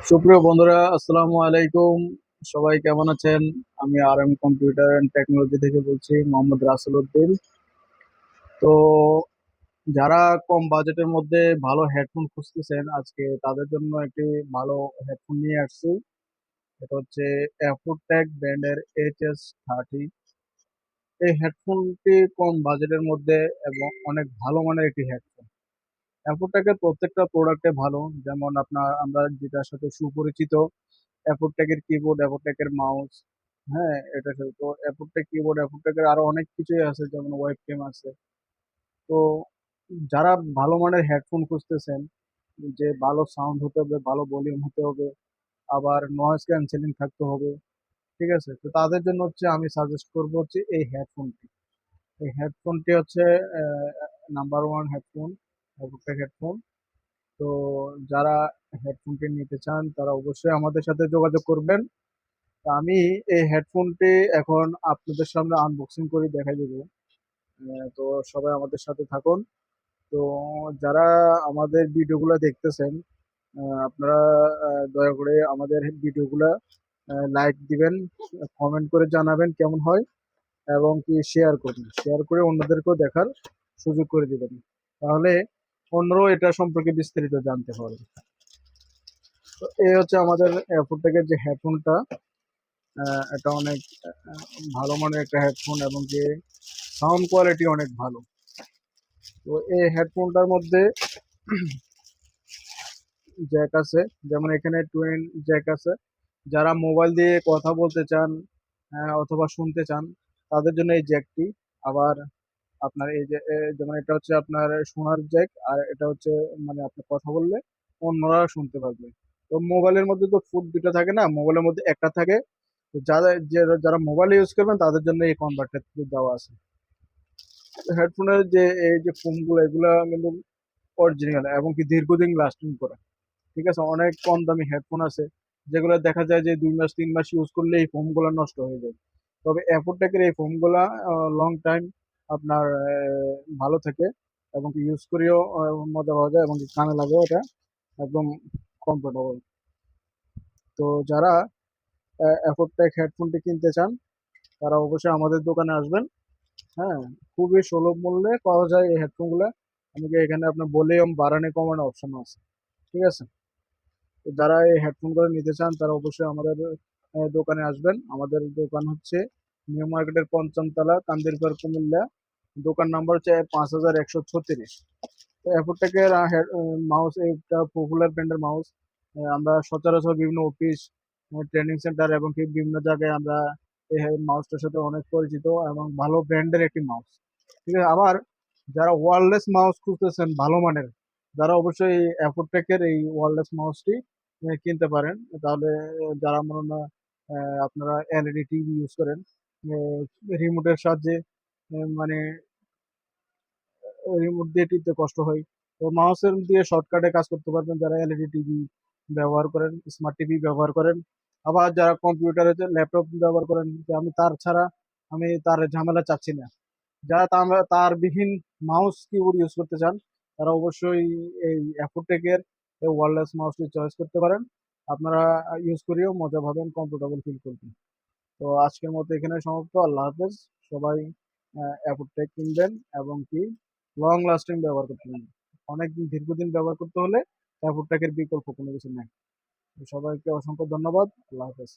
সুপ্রিয় বন্ধুরা, আসসালামু আলাইকুম। সবাই কেমন আছেন? আমি কম্পিউটার অ্যান্ড টেকনোলজি থেকে বলছি, মোহাম্মদ রাসেল উদ্দিন। তো যারা কম বাজেটের মধ্যে ভালো হেডফোন খুঁজতেছেন, আজকে তাদের জন্য একটি ভালো হেডফোন নিয়ে আসছি। এটা হচ্ছে অ্যাফোরটেক ব্র্যান্ডের HS30। এই হেডফোনটি কম বাজেটের মধ্যে এবং অনেক ভালো মানের একটি হেডফোন। অ্যাফোরটেকের প্রত্যেকটা প্রোডাক্টে ভালো, যেমন আমরা যেটার সাথে সুপরিচিত, অ্যাপোটেকের কিবোর্ড, অ্যাপোটেকের মাউস। হ্যাঁ, এটা তো অ্যাপোটেক কিবোর্ড, অ্যাপোটেকের আরো অনেক কিছুই আছে, যেমন ওয়েবক্যাম আছে। তো যারা ভালো মানের হেডফোন খুঁজতেছেন, যে ভালো সাউন্ড হতে হবে, ভালো ভলিউম হতে হবে, আবার নয়েজ ক্যান্সেলিং থাকতে হবে, ঠিক আছে, তো তাদের জন্য হচ্ছে আমি সাজেস্ট করবো হচ্ছে এই হেডফোনটি। এই হেডফোনটি হচ্ছে নাম্বার ওয়ান হেডফোন, অ্যাপোটেক হেডফোন। তো যারা হেডফোনটি নিতে চান তারা অবশ্যই আমাদের সাথে যোগাযোগ করবেন। তা আমি এই হেডফোনটি এখন আপনাদের সামনে আনবক্সিং করে দেখাই দেবো। তো সবাই আমাদের সাথে থাকুন। তো যারা আমাদের ভিডিওগুলো দেখতেছেন, আপনারা দয়া করে আমাদের ভিডিওগুলো লাইক দিবেন, কমেন্ট করে জানাবেন কেমন হয়, এবং কি শেয়ার করবেন, শেয়ার করে অন্যদেরকেও দেখার সুযোগ করে দিবেন। তাহলে অন্যরাও এটা সম্পর্কে বিস্তারিত জানতে পারবে। তো এই হচ্ছে আমাদের এয়ারপোর্ট থেকে যে হেডফোনটা। এটা অনেক ভালো মানের একটা হেডফোন, এবং যে সাউন্ড কোয়ালিটি অনেক ভালো। তো এই হেডফোনটার মধ্যে জ্যাক আছে, যেমন এখানে টুইন জ্যাক আছে। যারা মোবাইল দিয়ে কথা বলতে চান অথবা শুনতে চান, তাদের জন্য এই জ্যাকটি। আবার আপনার এই যে যেমন এটা হচ্ছে আপনার শোনার জ্যাক, আর এটা হচ্ছে মানে আপনি কথা বললে অন্যরা শুনতে পারবে। তো মোবাইলের মধ্যে তো ফুট দুটো থাকে না, মোবাইলের মধ্যে একটা থাকে। তো যারা মোবাইল ইউজ করবেন তাদের জন্য এই কনভার্টার দেওয়া আছে। হেডফোনের যে এই যে ফোমগুলো, এগুলো কিন্তু অরিজিনাল এবং কি দীর্ঘদিন লাস্টিং করে। ঠিক আছে, অনেক কম দামি হেডফোন আছে যেগুলো দেখা যায় যে 2 মাস 3 মাস ইউজ করলে এই ফোমগুলো নষ্ট হয়ে যায়। তবে অ্যাপোটেকের এই ফোমগুলা লং টাইম আপনার ভালো থাকে, এবং কি ইউজ করেও মজা পাওয়া যায়, এবং কি কানে লাগেও এটা একদম কমফোর্টেবল। তো যারা অ্যাপোটেক হেডফোনটি কিনতে চান, তারা অবশ্যই আমাদের দোকানে আসবেন। হ্যাঁ, খুবই সুলভ মূল্যে পাওয়া যায় এই হেডফোনগুলো। আমাকে এখানে আপনার ভলিউম বাড়ানো কমানো অপশন আছে, ঠিক আছে। তো যারা এই হেডফোনগুলো নিতে চান তারা অবশ্যই আমাদের দোকানে আসবেন। আমাদের দোকান হচ্ছে নিউ মার্কেটের ৫ম তলা, কান্দিরপাড়, কুমিল্লা। দোকান নাম্বার হচ্ছে ৫,১৩৬। তো অ্যাপোটেকের মাউস, একটা পপুলার ব্র্যান্ডের মাউস। আমরা সচরাচর বিভিন্ন অফিস, ট্রেনিং সেন্টার এবং কি বিভিন্ন জায়গায় আমরা এই মাউসটার সাথে অনেক পরিচিত, এবং ভালো ব্র্যান্ডের একটি মাউস, ঠিক আছে। আবার যারা ওয়্যারলেস মাউস খুঁজতেছেন ভালো মানের, যারা অবশ্যই অ্যাপোটেকের এই ওয়্যারলেস মাউসটি কিনতে পারেন। তাহলে যারা মনে হয় আপনারা এলইডি টিভি ইউজ করেন, রিমোটের সাহায্যে, মানে রিমোট দিয়ে টিপতে কষ্ট হয়, তো মাউসের দিয়ে শর্টকাটে কাজ করতে পারবেন যারা এলইডি টিভি ব্যবহার করেন, স্মার্ট টিভি ব্যবহার করেন। আবার যারা কম্পিউটারে ল্যাপটপ ব্যবহার করেন, যে আমি তার ছাড়া আমি তার ঝামেলা চাচ্ছি না, যারা তার বিহীন মাউস কিবোর্ড ইউজ করতে চান, তারা অবশ্যই এই অ্যাপোটেকের এই ওয়্যারলেস মাউসটি চয়েস করতে পারেন। আপনারা ইউজ করেও মজা পাবেন, কমফোর্টেবল ফিল করবেন। তো আজকের মতো এখানে সমাপ্ত। আল্লাহ হাফেজ। সবাই অ্যাপোটেক কিনবেন, এবং কি লং লাস্টিং ব্যবহার করতে পারবেন। অনেকদিন দীর্ঘদিন ব্যবহার করতে হলে অ্যাপোটেকের বিকল্প কোনো কিছু নেই। তো সবাইকে অসংখ্য ধন্যবাদ। আল্লাহ হাফেজ।